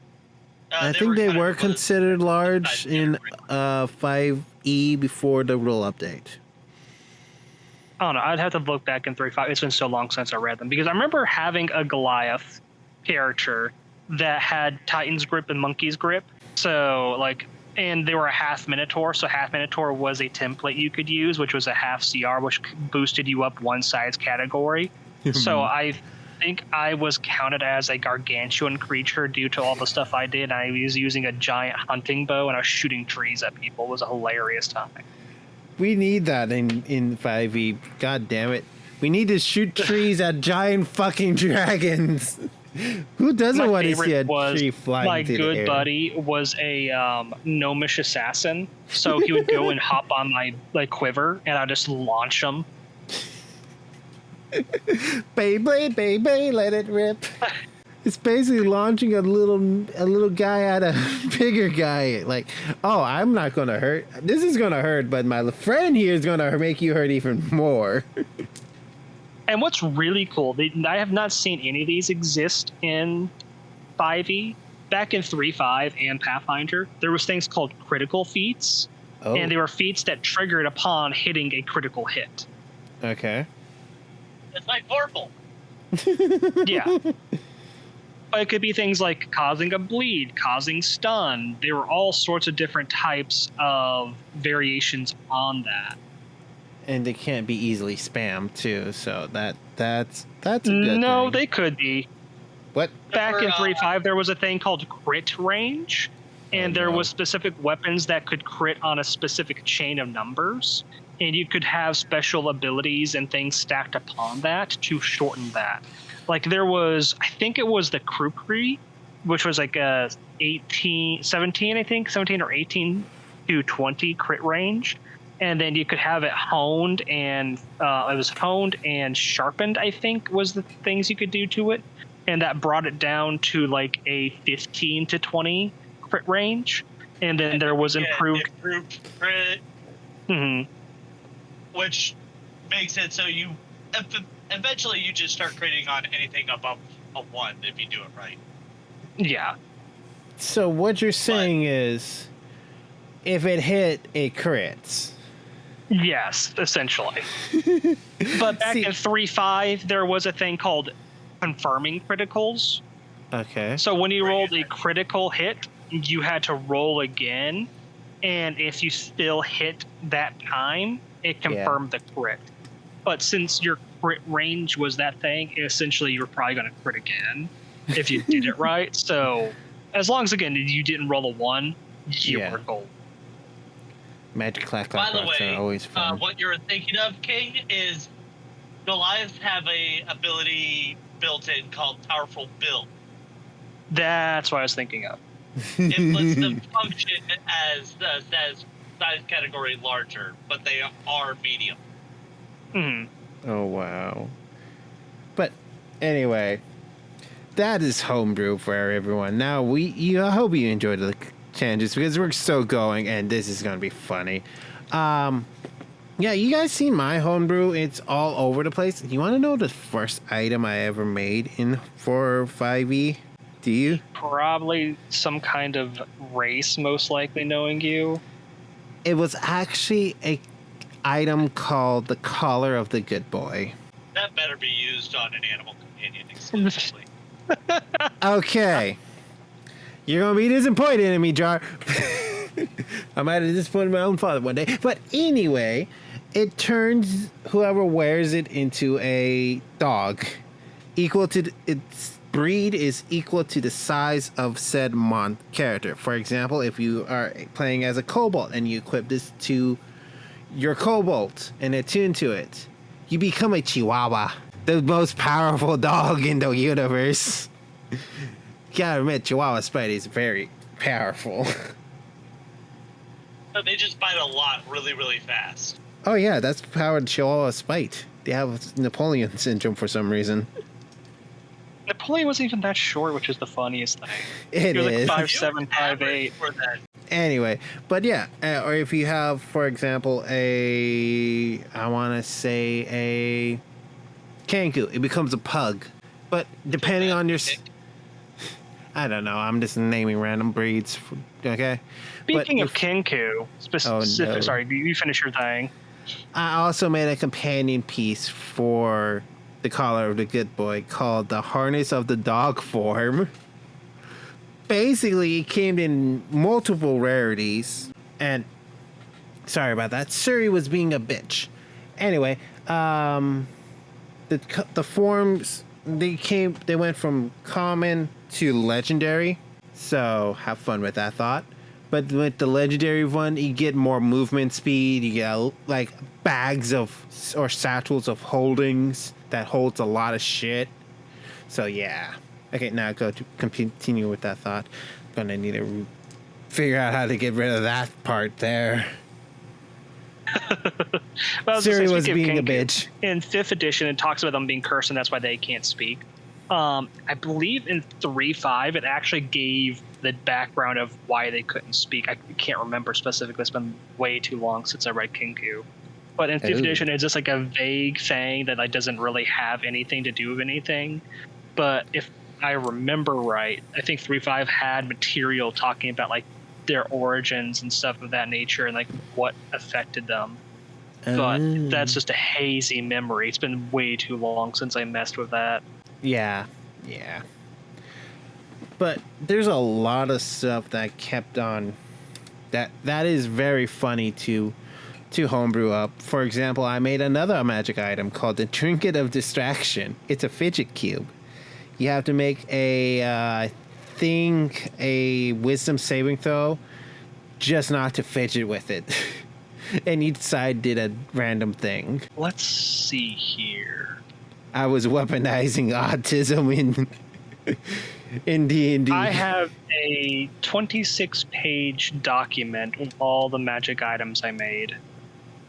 I think they were considered large in 5e before the rule update. I don't know. I'd have to look back in 3.5. It's been so long since I read them because I remember having a Goliath character that had Titan's grip and Monkey's grip. So and they were a half Minotaur. So half Minotaur was a template you could use, which was a half CR, which boosted you up one size category. So I think I was counted as a gargantuan creature due to all the stuff I did. I was using a giant hunting bow and I was shooting trees at people. It was a hilarious time. We need that in 5e. God damn it. We need to shoot trees at giant fucking dragons. Who doesn't want to see a tree flying through the air? My good buddy was a gnomish assassin, so he would go and hop on my quiver, and I'd just launch him. Beyblade, let it rip. It's basically launching a little guy at a bigger guy. Like, oh, I'm not gonna hurt. This is gonna hurt, but my friend here is gonna make you hurt even more. And what's really cool, I have not seen any of these exist in 5e. Back in 3.5 and Pathfinder, there was things called critical feats, and they were feats that triggered upon hitting a critical hit. Okay. It's like Vorpal. Yeah. But it could be things like causing a bleed, causing stun. There were all sorts of different types of variations on that. And they can't be easily spammed too, so that's a good thing. No, they could be. What? Back in 3.5, there was a thing called crit range, and there was specific weapons that could crit on a specific chain of numbers, and you could have special abilities and things stacked upon that to shorten that. Like there was, I think it was the Krukri, which was like a 17 or 18 to 20 crit range. And then you could have it honed, and it was honed and sharpened, I think, was the things you could do to it. And that brought it down to like a 15 to 20 crit range. And then there was improved crit. Mm-hmm. Which makes it so you eventually you just start critting on anything above a 1 if you do it right. Yeah. So what you're saying is, if it hit, it crits. Yes, essentially. But back in 3.5, there was a thing called confirming criticals. Okay. So when you rolled a critical hit, you had to roll again, and if you still hit that time, it confirmed the crit. But since your crit range was that thing, essentially you were probably going to crit again if you did it right. So as long as, again, you didn't roll a 1, you were gold. Magic clack By the rocks way, are always fun. what you're thinking of, King, is Goliaths have a ability built in called Powerful Build. That's what I was thinking of. It lets them function as size category larger, but they are medium. Mm-hmm. Oh, wow. But anyway, that is homebrew for everyone. Now, I hope you enjoyed the changes, because we're still going, and this is going to be funny. Yeah, you guys seen my homebrew? It's all over the place. You want to know the first item I ever made for 5e? Do you? Probably some kind of race, most likely, knowing you. It was actually a item called the Collar of the Good Boy. That better be used on an animal companion exclusively. Okay. You're going to be disappointed in me, Jar. I might have disappointed my own father one day. But anyway, it turns whoever wears it into a dog. Its breed is equal to the size of said character. For example, if you are playing as a kobold and you equip this to your kobold and attune to it, you become a Chihuahua, the most powerful dog in the universe. Gotta admit, Chihuahua Spidey is very powerful. But they just bite a lot really, really fast. Oh yeah, that's powered Chihuahua Spite. They have Napoleon syndrome for some reason. Napoleon wasn't even that short, which is the funniest thing. It he was is. like 5'7", 5'8". For that. Anyway, but yeah, or if you have, for example, a Kanku, it becomes a pug. But depending on your... I don't know, I'm just naming random breeds, okay? Speaking of Kenku, sorry, you finish your thing. I also made a companion piece for the Collar of the Good Boy called the Harness of the Dog Form. Basically, it came in multiple rarities, and sorry about that. Suri was being a bitch. Anyway, the forms they went from common to legendary, so have fun with that thought. But with the legendary one, you get more movement speed. You get like bags or satchels of holdings that holds a lot of shit. So yeah. Okay, now go to continue with that thought. I'm gonna need to figure out how to get rid of that part there. Well, Siri was being a bitch. In 5th edition, it talks about them being cursed, and that's why they can't speak. I believe in 3.5 it actually gave the background of why they couldn't speak. I can't remember specifically. It's been way too long since I read Kinku. But in 5th edition, it's just like a vague thing that like doesn't really have anything to do with anything. But if I remember right, I think 3.5 had material talking about like their origins and stuff of that nature and like what affected them. But that's just a hazy memory. It's been way too long since I messed with that. Yeah. But there's a lot of stuff that kept on that is very funny to homebrew up. For example, I made another magic item called the Trinket of Distraction. It's a fidget cube. You have to make a wisdom saving throw just not to fidget with it. And each side did a random thing. Let's see here. I was weaponizing autism in D&D. I have a 26-page document with all the magic items I made.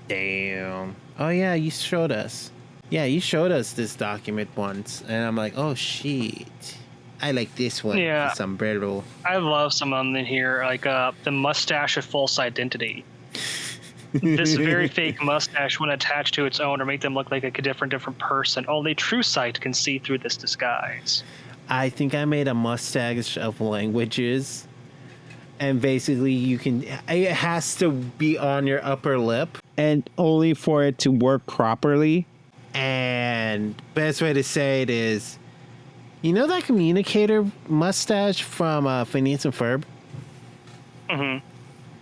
Damn. Oh yeah, you showed us. Yeah, you showed us this document once, and I'm like, oh shit. I like this one. Yeah. The sombrero. I love some of them in here, like the mustache of false identity. This very fake mustache, when attached to its owner, make them look like a different person. Only true sight can see through this disguise. I think I made a mustache of languages, and basically it has to be on your upper lip, and only for it to work properly. And best way to say it is, you know that communicator mustache from Phineas and Ferb? Mm-hmm.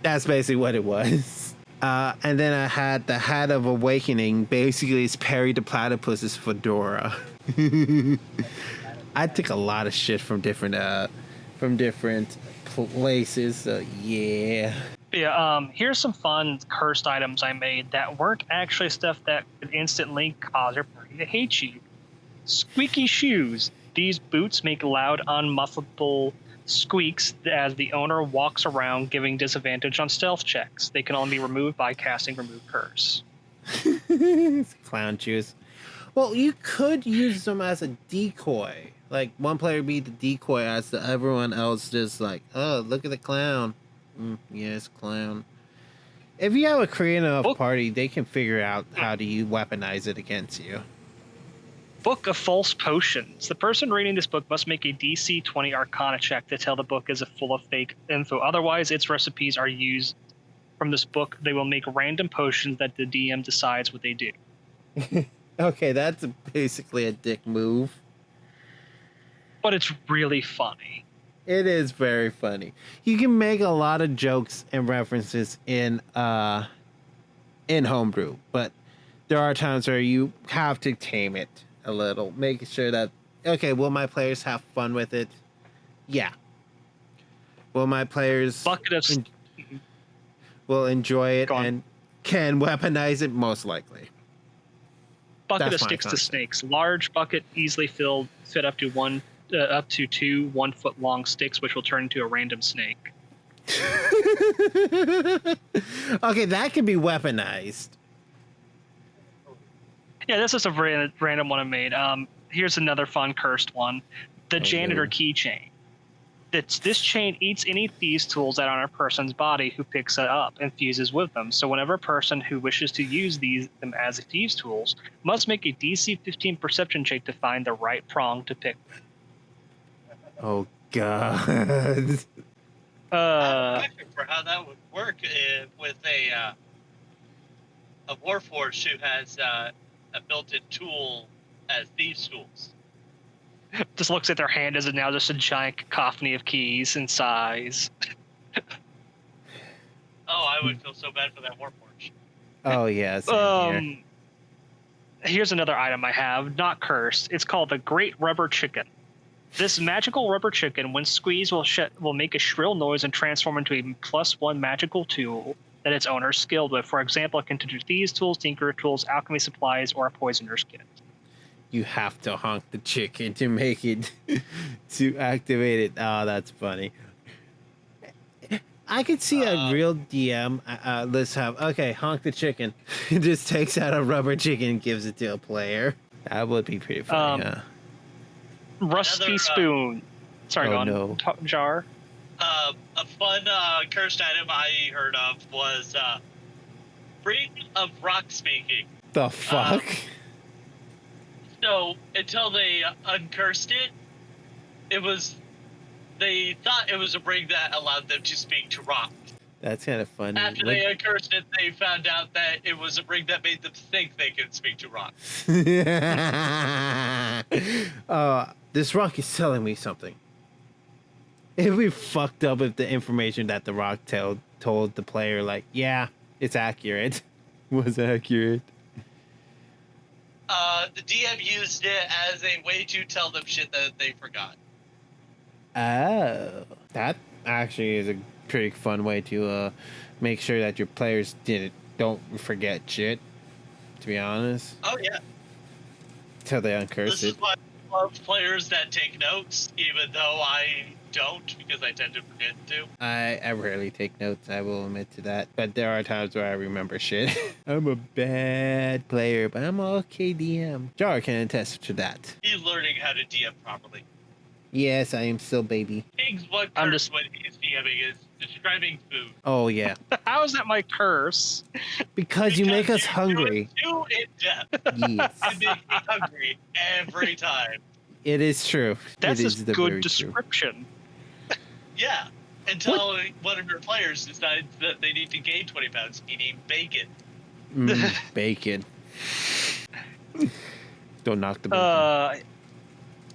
That's basically what it was. And then I had the Hat of Awakening. Basically, it's Perry the Platypus's fedora. I took a lot of shit from different places. So yeah. Yeah. Here's some fun cursed items I made that weren't actually stuff that could instantly cause your party to hate you. Squeaky shoes. These boots make loud, unmuffable squeaks as the owner walks around, giving disadvantage on stealth checks. They can only be removed by casting Remove Curse. Clown shoes. Well, you could use them as a decoy. Like, one player be the decoy as to everyone else just like, oh, look at the clown. Yes, clown. If you have a creative enough party, they can figure out how to weaponize it against you. Book of False Potions. The person reading this book must make a DC 20 Arcana check to tell the book is full of fake info. Otherwise, its recipes are used from this book. They will make random potions that the DM decides what they do. Okay, that's basically a dick move. But it's really funny. It is very funny. You can make a lot of jokes and references in homebrew, but there are times where you have to tame it a little, making sure that, okay, will my players have fun with it? Yeah. Will my players will enjoy it and can weaponize it? Most likely. Bucket of Sticks to Snakes. Large bucket, easily filled, fit up to two 1 foot long sticks, which will turn into a random snake. Okay, that can be weaponized. Yeah, this is a random one I made. Here's another fun cursed one. The janitor keychain. This chain eats any thieves' tools that are on a person's body who picks it up and fuses with them. So whenever a person who wishes to use them as thieves' tools must make a DC 15 perception check to find the right prong to pick. Oh, God. I have a question for how that would work with a Warforged who has a built-in tool as thieves' tools. Just looks at their hand as it now just a giant cacophony of keys and size. Oh, I would feel so bad for that Warforged. Oh, yeah. Same here. Here's another item I have, not cursed. It's called the Great Rubber Chicken. This magical rubber chicken, when squeezed, will make a shrill noise and transform into a +1 magical tool that its owner is skilled with. For example, it can do thieves' tools, tinker tools, alchemy supplies, or a poisoner's kit. You have to honk the chicken to make it, to activate it. Oh, that's funny. I could see a real DM. Let's have, okay, honk the chicken. It just takes out a rubber chicken and gives it to a player. That would be pretty funny, huh? Rusty Another, spoon. Sorry, Oh, go on. no. Jar. A fun cursed item I heard of was Ring of Rock Speaking. The fuck? So until they uncursed it, they thought it was a ring that allowed them to speak to rock. That's kind of funny. After they uncursed it, they found out that it was a ring that made them think they could speak to rock. This rock is telling me something. It'd be fucked up if the information that the rock told the player, like, yeah, it's accurate. Was accurate. The DM used it as a way to tell them shit that they forgot. Oh, that actually is a pretty fun way to make sure that your players don't forget shit. To be honest. Oh yeah. Till they uncurse This it. is why I love players that take notes, even though I don't, because I tend to forget to. I rarely take notes, I will admit to that. But there are times where I remember shit. I'm a bad player, but I'm a okay DM. Jar can attest to that. He's learning how to DM properly. Yes, I am still baby. King's one curse when he's DMing is describing food. Oh, yeah. How is that my curse? Because you make us hungry. Too in depth. Yes. And make me hungry every time. It is true. That's it a is the good very description. Yeah. Until one of your players decides that they need to gain 20 pounds eating bacon. True. Bacon. Don't knock the bacon.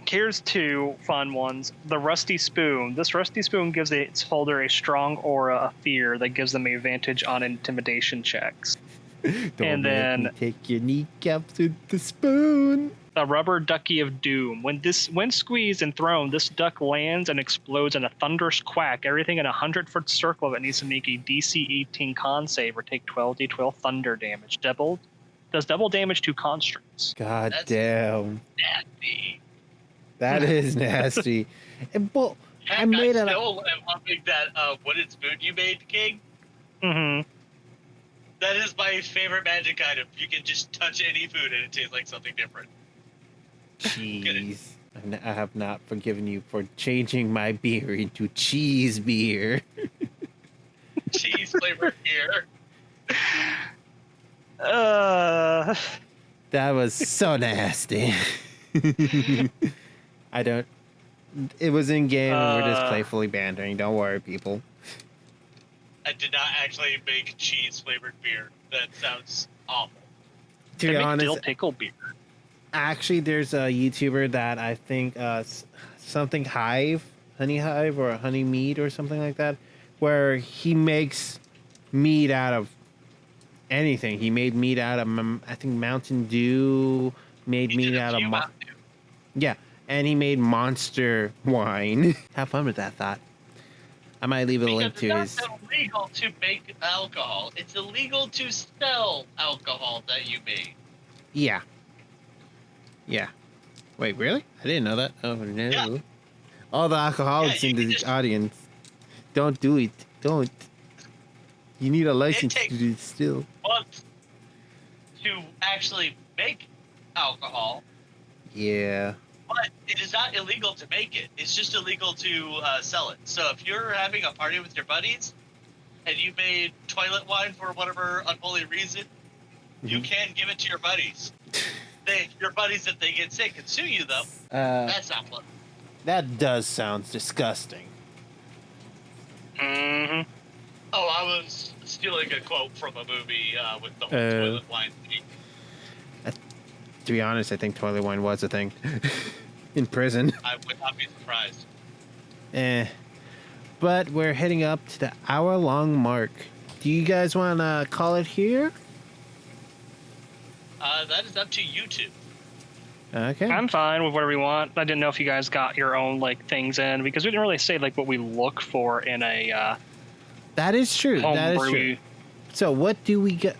Here's two fun ones. The Rusty Spoon. This Rusty Spoon gives its holder a strong aura of fear that gives them an advantage on intimidation checks. Don't and make then- me take your kneecaps with the spoon. The Rubber Ducky of Doom. When squeezed and thrown, this duck lands and explodes in a thunderous quack. Everything in a 100-foot circle of it needs to make a DC 18 con save or take 12d12 thunder damage. Does double damage to constructs. God That's damn. Nasty. That is nasty. But I made I it. still am loving that wooden spoon you made, King. Mm-hmm. That is my favorite magic item. You can just touch any food and it tastes like something different. Jeez. I have not forgiven you for changing my beer into cheese beer. Cheese flavored beer. That was so nasty. It was in game and we're just playfully bantering. Don't worry, people. I did not actually make cheese flavored beer. That sounds awful. To be honest, dill pickle beer. actually, there's a YouTuber that I think something Hive, Honey Hive, or Honey Mead or something like that, where he makes mead out of anything. He made mead out of, I think, Mountain Dew. Made He mead did a out of few Mountain Dew. yeah, and he made Monster wine. Have fun with that thought. I might leave a link to Because his. it's not illegal to make alcohol. It's illegal to sell alcohol that you made. Yeah. Yeah. Wait, really? I didn't know that. Oh no. Yeah. All the alcoholics Yeah, in you the just- audience. Don't do it. Don't. You need a license to takes- do it still. But to actually make alcohol, Yeah. but it is not illegal to make it. It's just illegal to sell it. So if you're having a party with your buddies and you made toilet wine for whatever unholy reason, you Mhm. can give it to your buddies. Your buddies, if they get sick, can sue you though. That's not fun. That does sound disgusting. Mm-hmm. Oh, I was stealing a quote from a movie with the whole Oh. toilet wine thing. To be honest, I think toilet wine was a thing. In prison. I would not be surprised. But we're heading up to the hour-long mark. Do you guys want to call it here? That is up to you two. Okay. I'm fine with whatever you want. I didn't know if you guys got your own like things in because we didn't really say like what we look for in a That is true. That is true. homebrew. So what do we get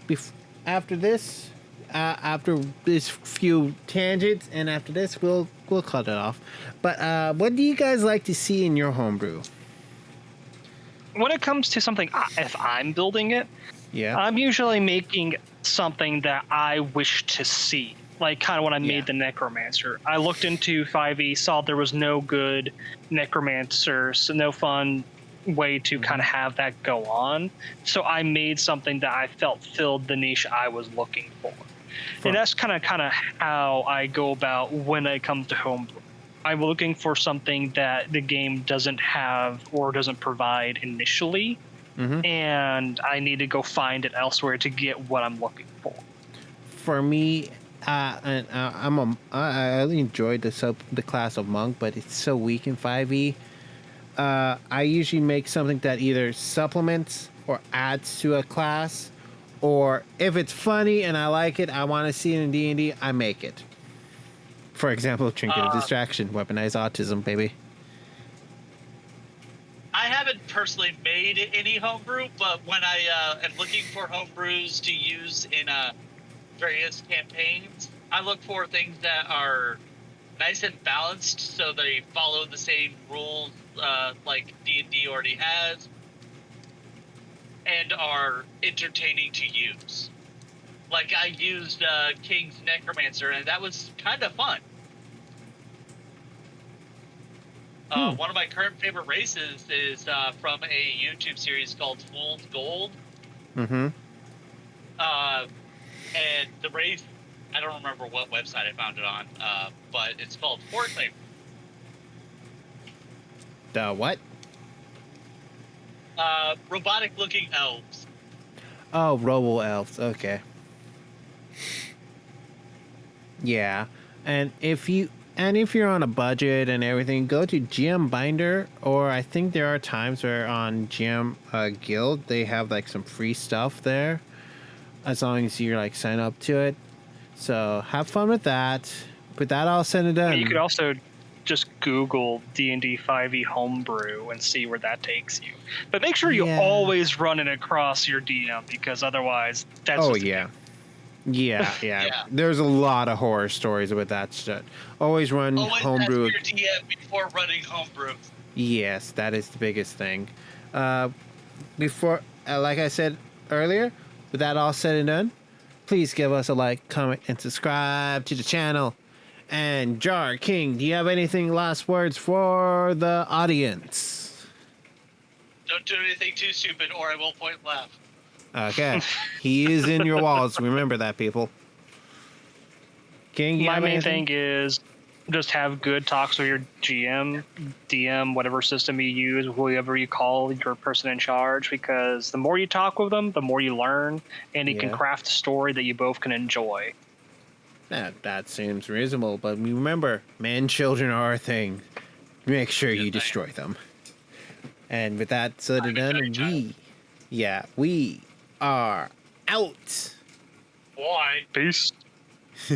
after this? After this few tangents, and after this, we'll cut it off. But what do you guys like to see in your homebrew? When it comes to something, if I'm building it, Yeah. I'm usually making something that I wish to see. like kind of when I made Yeah. the Necromancer. I looked into 5e, saw there was no good Necromancer, so no fun way to kind of have that go on. So I made something that I felt filled the niche I was looking for. And that's kind of how I go about when it comes to homebrew. I'm looking for something that the game doesn't have or doesn't provide initially, and I need to go find it elsewhere to get what I'm looking for. For me, I really enjoyed the class of monk, but it's so weak in 5e. I usually make something that either supplements or adds to a class, or if it's funny and I like it, I want to see it in D&D, I make it. For example, Trinket of Distraction, weaponized autism, baby. I haven't personally made any homebrew, but when I am looking for homebrews to use in various campaigns, I look for things that are nice and balanced, so they follow the same rules like D&D already has, and are entertaining to use. Like, I used King's Necromancer, and that was kind of fun. One of my current favorite races is from a YouTube series called Fool's Gold. And the race, I don't remember what website I found it on, but it's called Fortnite. The what? Robotic-looking elves. Oh, Robo Elves. Okay. Yeah, and if you're on a budget and everything, go to GM Binder, or I think there are times where on GM Guild they have like some free stuff there, as long as you like sign up to it. So have fun with that. With that all said and done, You could also just Google D&D 5e homebrew and see where that takes you. But make sure you always run it across your DM, because otherwise that's just Yeah. There's a lot of horror stories with that shit. Always run homebrew. Always ask your DM before running homebrew. Yes, that is the biggest thing. Before, like I said earlier, with that all said and done, please give us a like, comment, and subscribe to the channel. And Jar King, do you have anything last words for the audience? Don't do anything too stupid, or I will point left. Okay, he is in your walls. Remember that, people. King, my main thing is just have good talks with your GM, DM, whatever system you use, whoever you call your person in charge, because the more you talk with them, the more you learn, and you can craft a story that you both can enjoy. That seems reasonable, but remember, children are a thing. Make sure you destroy them. And with that said and done, we are out. Why? Peace.